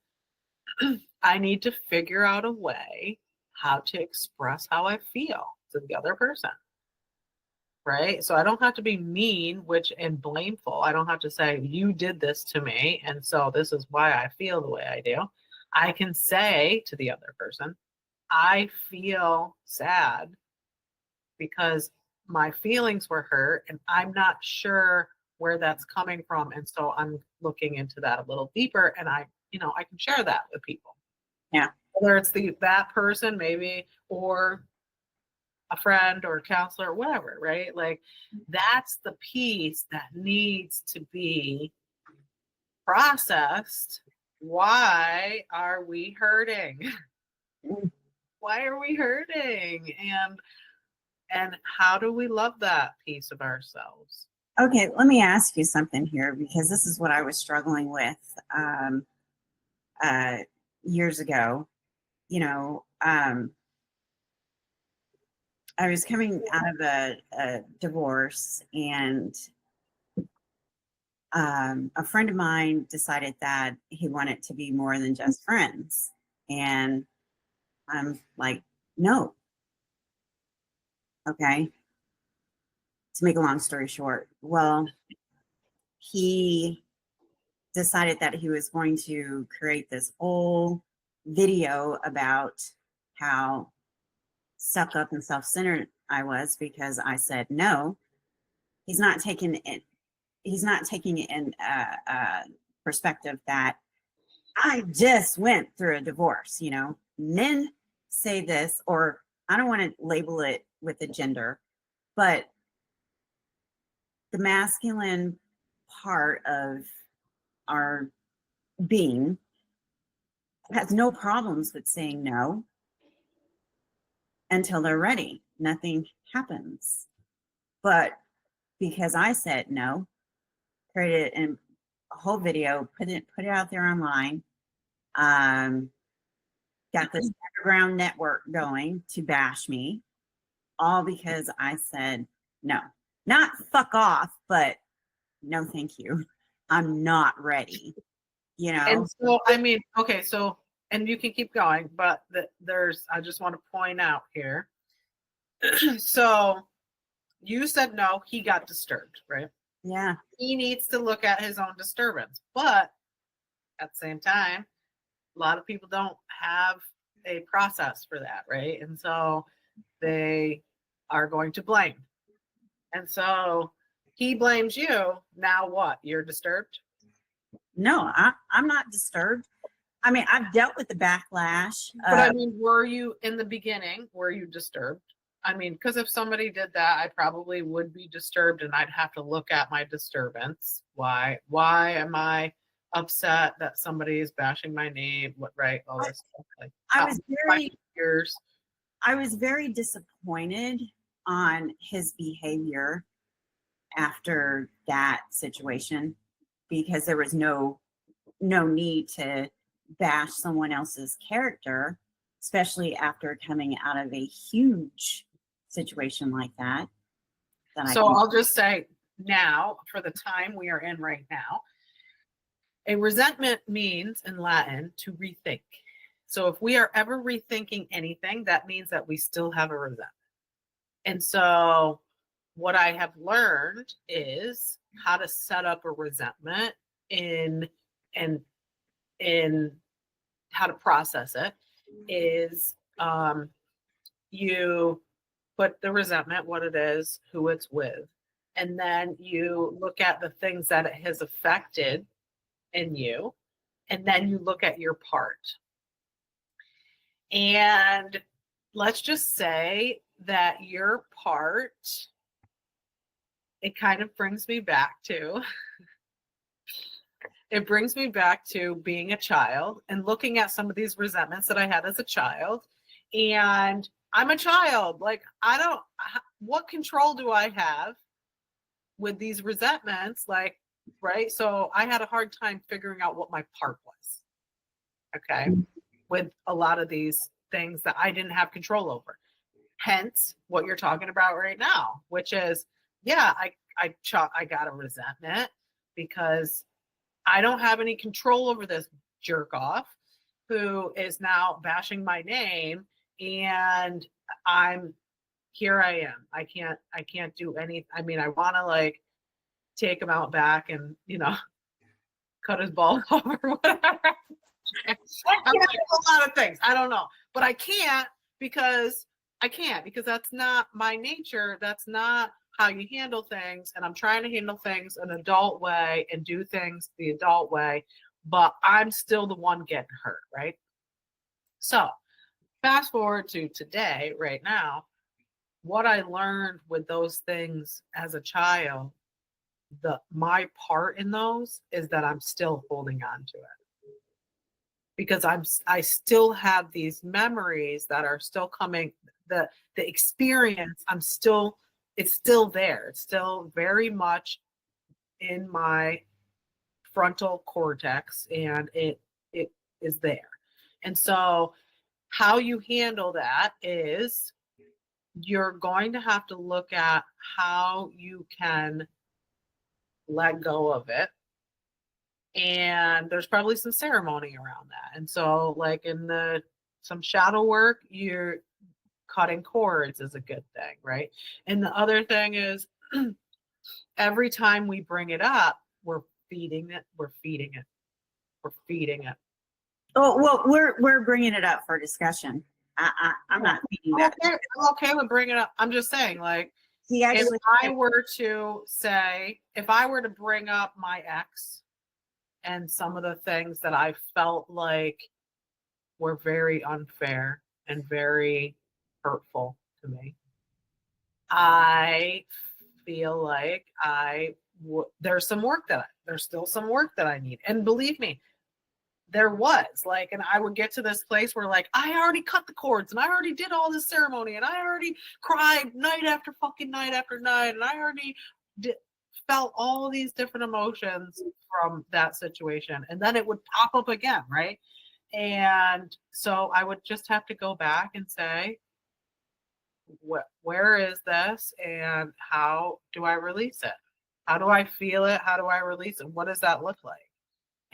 I need to figure out a way how to express how I feel to the other person. Right? So I don't have to be mean, and blameful. I don't have to say, you did this to me, and so this is why I feel the way I do. I can say to the other person, I feel sad because my feelings were hurt and I'm not sure where that's coming from. And so I'm looking into that a little deeper, and I can share that with people. Yeah. Whether it's that person maybe, or a friend or a counselor or whatever, right? Like, that's the piece that needs to be processed. Why are we hurting? Why are we hurting? And how do we love that piece of ourselves? Okay, let me ask you something here, because this is what I was struggling with years ago. I was coming out of a divorce, and a friend of mine decided that he wanted to be more than just friends. And I'm like, no. Okay. To make a long story short, well, he decided that he was going to create this whole video about how stuck up and self-centered I was because I said no. He's not taking it. He's not taking it in perspective that I just went through a divorce. Men say this, or I don't want to label it with a gender, but the masculine part of our being has no problems with saying no until they're ready. Nothing happens. But because I said no, created a whole video, put it out there online, got this underground network going to bash me, all because I said no. Not fuck off, but no thank you. I'm not ready. And so, okay, so, and you can keep going, but I just want to point out here. So you said no, he got disturbed, right? Yeah. He needs to look at his own disturbance. But at the same time, a lot of people don't have a process for that, right? And so they are going to blame. And so he blames you. Now what? You're disturbed? No, I'm not disturbed. I've dealt with the backlash. But were you in the beginning, were you disturbed? Because if somebody did that, I probably would be disturbed, and I'd have to look at my disturbance. Why am I upset that somebody is bashing my name? What, right? All this stuff. I was very disappointed on his behavior after that situation, because there was no need to bash someone else's character, especially after coming out of a huge situation like that. I'll just say now, for the time we are in right now, a resentment means in Latin to rethink. So if we are ever rethinking anything, that means that we still have a resentment. And so what I have learned is how to set up a resentment in how to process it is you put the resentment, what it is, who it's with, and then you look at the things that it has affected in you, and then you look at your part. And let's just say that your part, it kind of brings me back to being a child and looking at some of these resentments that I had as a child. And I'm a child. Like, what control do I have with these resentments? Like, right? So I had a hard time figuring out what my part was. Okay. With a lot of these things that I didn't have control over. Hence what you're talking about right now, which is, yeah, I got a resentment because I don't have any control over this jerk off who is now bashing my name, and here I am. I can't do any. I mean, I want to like take him out back and, cut his balls off or whatever. I can do a lot of things. I don't know, but I can't because that's not my nature. That's not how you handle things. And I'm trying to handle things an adult way and do things the adult way, but I'm still the one getting hurt, right? So fast forward to today, right now, what I learned with those things as a child, my part in those is that I'm still holding on to it because I still have these memories that are still coming. The experience, it's still there. It's still very much in my frontal cortex, and it is there. And so how you handle that is you're going to have to look at how you can let go of it. And there's probably some ceremony around that. And so like in some shadow work, you're cutting cords is a good thing, right? And the other thing is every time we bring it up, we're feeding it. Oh, well, we're bringing it up for discussion. I'm not feeding that. I'm okay with bringing it up. I'm just saying, like, if I were to bring up my ex and some of the things that I felt like were very unfair and very hurtful to me, I feel like there's still some work that I need. And believe me, there was like, and I would get to this place where like, I already cut the cords and I already did all this ceremony and I already cried night after fucking night after night. And I already felt all these different emotions from that situation. And then it would pop up again. Right. And so I would just have to go back and say, where is this and how do I release it? How do I feel it? How do I release it? What does that look like?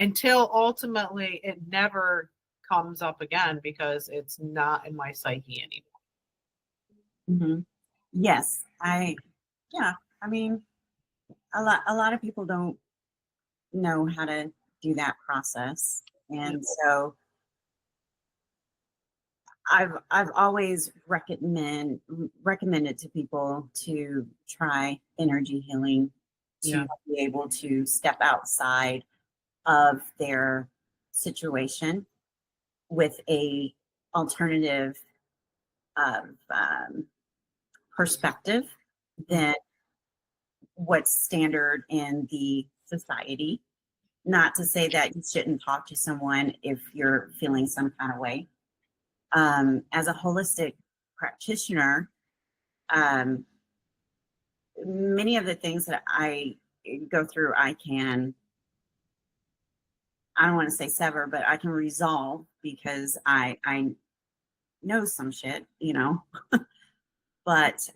Until ultimately it never comes up again because it's not in my psyche anymore. Mm-hmm. Yes, I mean, a lot of people don't know how to do that process, and so I've always recommended to people to try energy healing to be able to step outside of their situation with a alternative perspective than what's standard in the society. Not to say that you shouldn't talk to someone if you're feeling some kind of way. As a holistic practitioner, many of the things that I go through, I don't want to say sever, but I can resolve because I know some shit, but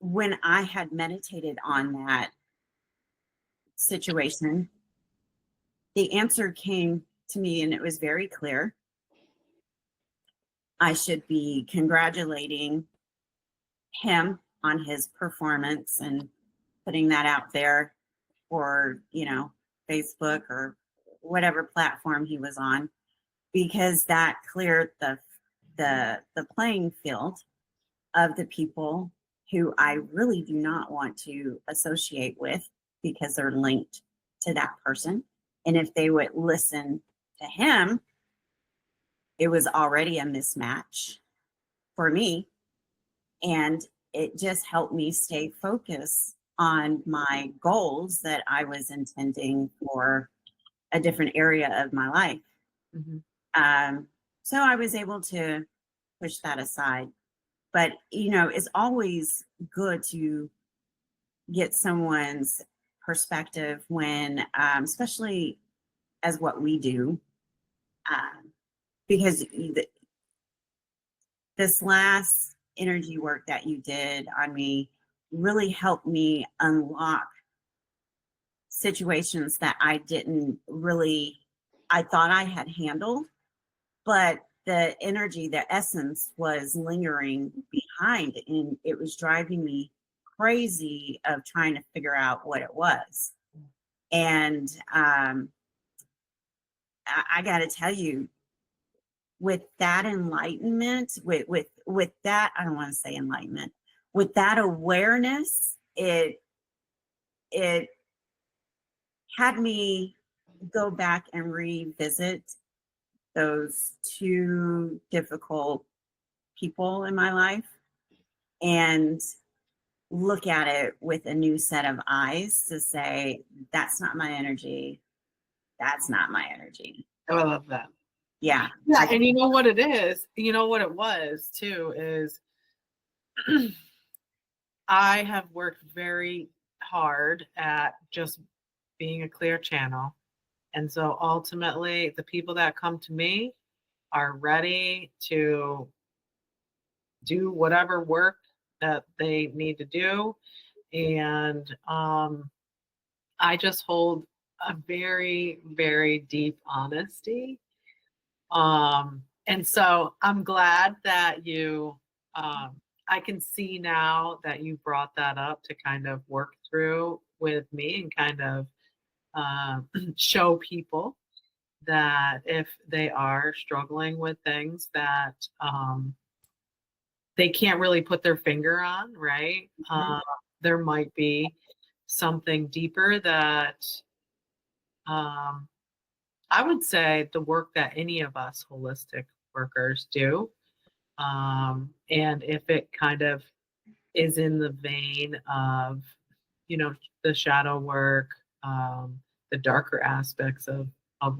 when I had meditated on that situation, the answer came to me and it was very clear. I should be congratulating him on his performance and putting that out there for, Facebook or whatever platform he was on, because that cleared the playing field of the people who I really do not want to associate with because they're linked to that person. And if they would listen to him, it was already a mismatch for me. And it just helped me stay focused on my goals that I was intending for a different area of my life. Mm-hmm. So I was able to push that aside. But, it's always good to get someone's perspective when, especially as what we do, because this last energy work that you did on me really helped me unlock situations that I didn't really, I thought I had handled, but the energy, the essence was lingering behind, and it was driving me crazy of trying to figure out what it was. And I got to tell you, with that enlightenment, with that, I don't want to say enlightenment, with that awareness, it had me go back and revisit those two difficult people in my life and look at it with a new set of eyes to say, that's not my energy. That's not my energy. Oh, I love that. Yeah. Yeah. And you know what it is? You know what it was too is I have worked very hard at just being a clear channel. And so ultimately, the people that come to me are ready to do whatever work that they need to do. And I just hold a very, very deep honesty. And so I'm glad that I can see now that you brought that up to kind of work through with me and kind of show people that if they are struggling with things that they can't really put their finger on, right? There might be something deeper that I would say the work that any of us holistic workers do. And if it kind of is in the vein of, the shadow work, the darker aspects of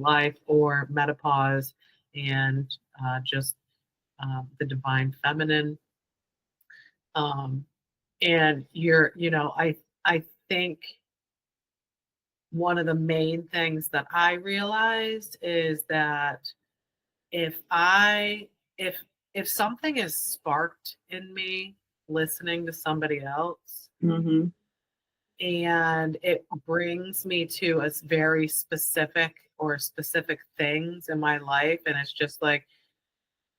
life, or menopause, and just the divine feminine. And I think one of the main things that I realized is that if if something is sparked in me listening to somebody else, Mm-hmm. and it brings me to a very specific things in my life, and it's just like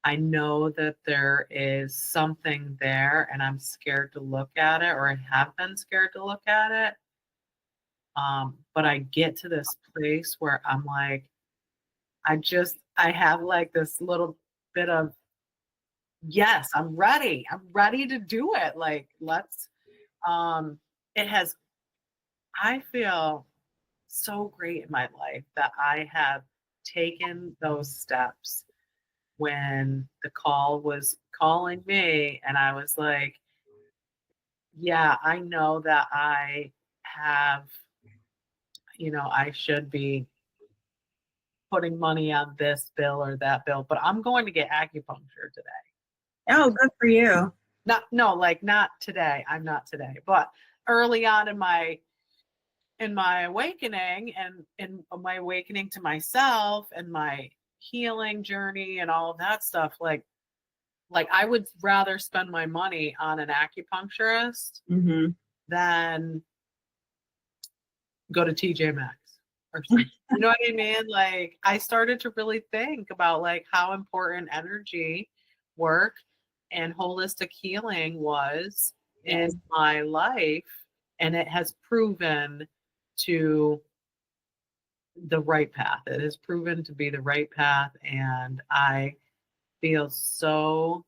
I know that there is something there and I'm scared to look at it, or I have been scared to look at it. But I get to this place where I'm like, I have like this little bit of, yes, I'm ready. I'm ready to do it. Like, it has, I feel so great in my life that I have taken those steps when the call was calling me, and I was like, yeah, I know that I have, I should be putting money on this bill or that bill, but I'm going to get acupuncture today. Oh, good for you. Not today. I'm not today, but early on in my awakening, and in my awakening to myself and my healing journey and all of that stuff, like I would rather spend my money on an acupuncturist Mm-hmm. than go to TJ Maxx or something. You know what I mean? Like, I started to really think about like how important energy work and holistic healing was in my life, and it has proven to the right path. It has proven to be the right path, and I feel so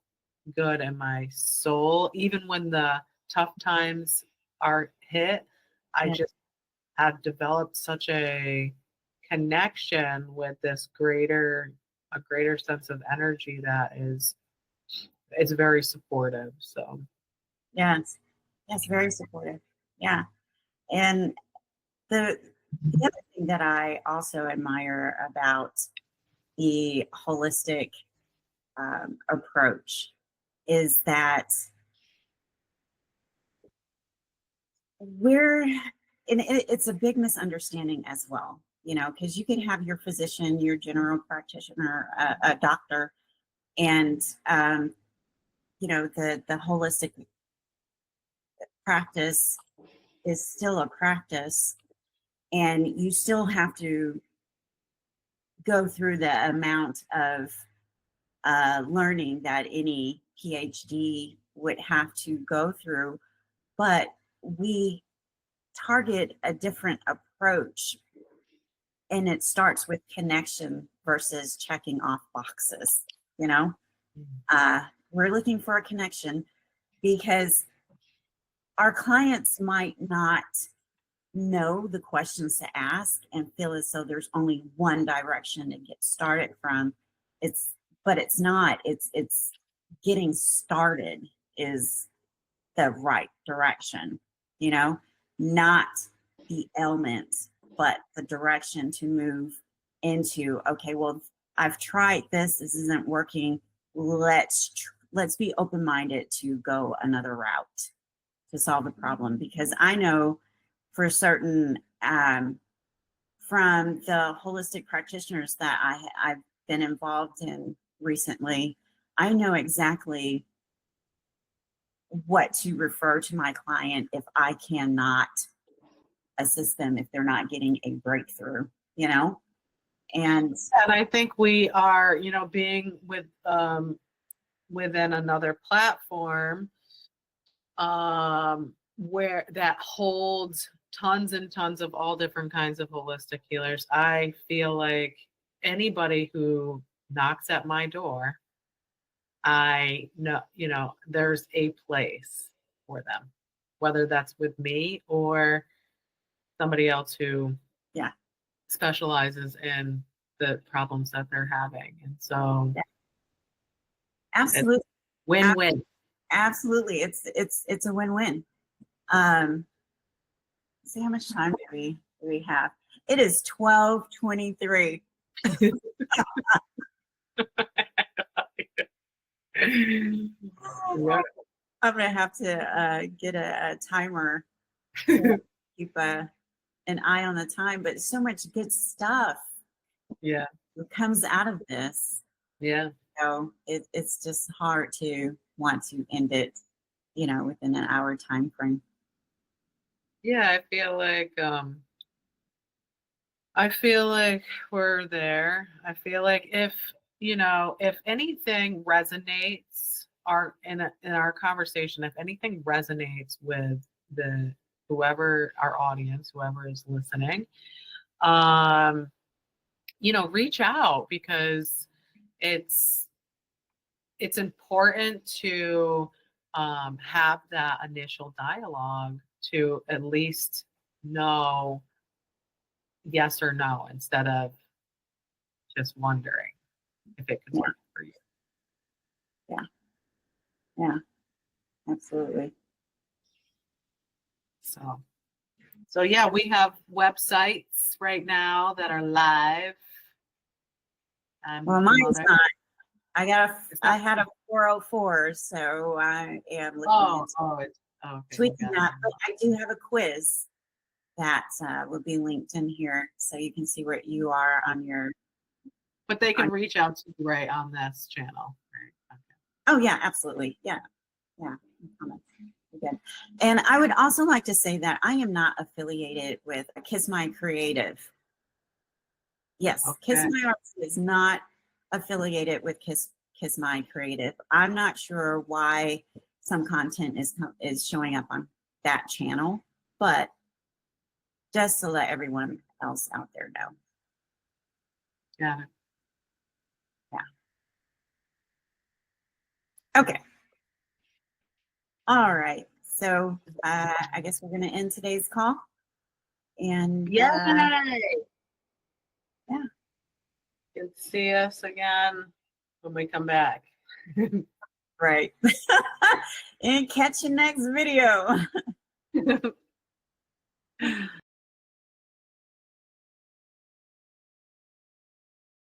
good in my soul. Even when the tough times are hit, I just have developed such a connection with this a greater sense of energy that it's very supportive. So Yes. Yes, very supportive. Yeah. And the other thing that I also admire about the holistic approach is that we're, and it's a big misunderstanding as well, you know, because you can have your physician, your general practitioner, a doctor, and you know, the holistic practice is still a practice, and you still have to go through the amount of learning that any PhD would have to go through, but we target a different approach, and it starts with connection versus checking off boxes. You know, we're looking for a connection because our clients might not know the questions to ask and feel as though there's only one direction to get started from. But it's not. It's getting started is the right direction, you know, not the ailment, but the direction to move into. Okay, well, I've tried this. This isn't working. Let's be open-minded to go another route to solve the problem, because I know for certain, from the holistic practitioners that I've been involved in recently, I know exactly what to refer to my client if I cannot assist them, if they're not getting a breakthrough, you know? And I think we are, you know, being with within another platform where that holds tons and tons of all different kinds of holistic healers. I feel like anybody who knocks at my door, I know, you know, there's a place for them, whether that's with me or somebody else who yeah, specializes in the problems that they're having. And so yeah, absolutely. win-win. Absolutely. It's a win-win. See how much time do we have? It is 12:23. Yeah. I'm gonna have to get a timer to keep an eye on the time, but so much good stuff Yeah. comes out of this. Yeah. So it's just hard to want to end it, you know, within an hour time frame. Yeah, I feel like we're there. I feel like if, you know, if anything resonates in our conversation, if anything resonates with the whoever our audience, whoever is listening, you know, reach out, because it's important to have that initial dialogue to at least know yes or no, instead of just wondering if it could Yeah, work for you. yeah, absolutely. So yeah, we have websites right now that are live. Well, You know, mine's not. I had a 404, so I am looking into okay. tweaking that. But I do have a quiz that will be linked in here, so you can see where you are on your. But they can reach out to you right on this channel. Right? Okay. Oh yeah, absolutely. Yeah, yeah. Good. And I would also like to say that I am not affiliated with Kiss My Creative. Yes, Okay. Kiss My Arts is not affiliated with Kiss My Creative. I'm not sure why some content is showing up on that channel, but just to let everyone else out there know. Got it. Yeah. Okay. All right. So I guess we're going to end today's call. And Yay! Yeah. You can see us again when we come back. Right. And catch your next video.